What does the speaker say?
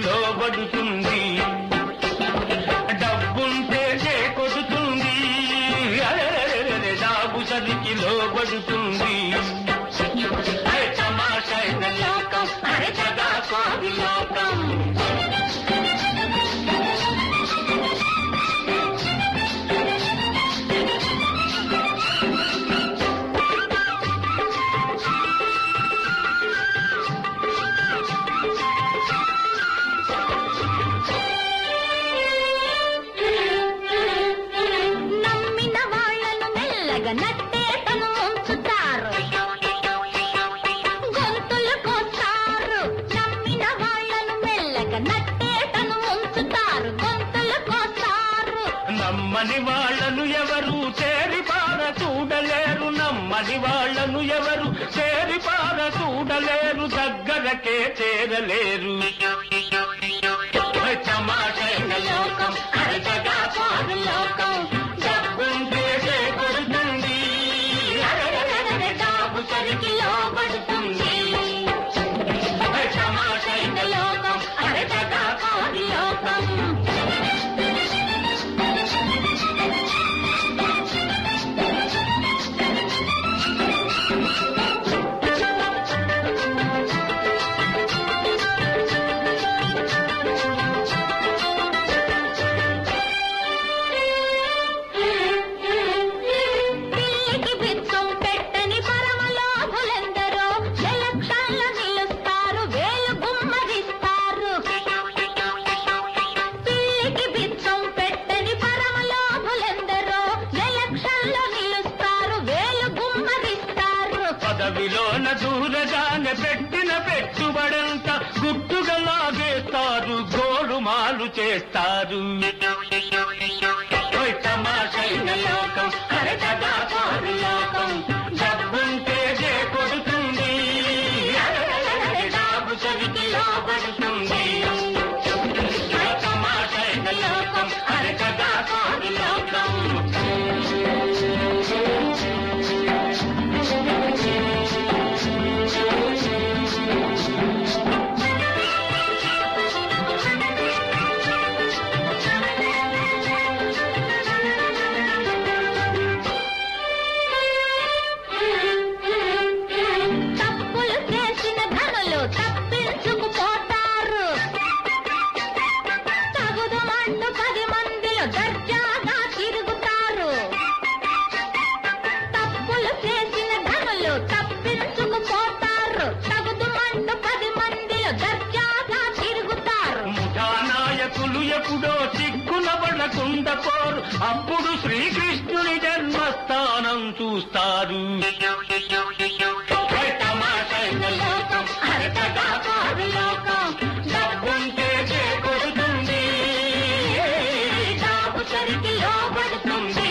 లోబడుతుంది, డబ్బుంటే చేకొడుతుంది, దాబుసరికి లోబడుతుంది. తమాషైన లోకం అరచగా కోడి లోకం. నట్టేటను ఉంచుతారు, గొంతులు కోస్తారు. నమ్మిన వాళ్ళను మెల్లగా నట్టేటను ఉంచుతారు, గొంతులు కోస్తారు. నమ్మని వాళ్ళను ఎవరు చేరిపార చూడలేరు, నమ్మని వాళ్ళను ఎవరు చేరిపార చూడలేరు, దగ్గరకే చేరలేరు. తమాషైన లోకం అరచగా కోడి లోకం. డబ్బుంటే చేకొడుతుంది, దాబుసరికి లోబడుతుంది. తమాషైన లోకం అరచగా కోడి లోకం. పదవిలోన దూరగానే పెట్టిన పెట్టుబడంతా గుట్టుగా లాగేస్తారు, గోలుమాలు చేస్తారు. తమాషైన లోకం అరచగా కోడి లోకం. డబ్బుంటే చేకొడుతుంది, దాబుసరికి లోబడుతుంది. తమాషైన లోకం అరచగా కోడి లోకం. తప్పించుకుపోతారు, తగుదుమంటూ 10 మందిలో దర్జాగా తిరుగుతారు. తప్పులు చేసిన ధనులు తప్పించుకుపోతారు, తగుదుమంటూ 10 మందిలో దర్జాగా తిరుగుతారు. ముఠా నాయకులు ఎప్పుడో చిక్కున పడకుండా పోరు, అప్పుడు శ్రీకృష్ణుని జన్మస్థానం చూస్తారు. తమాషైన లోకం అరచగా కోడి లోకం. డబ్బుంటే చేకొడుతుంది, దాబుసరికి లోబడుతుంది.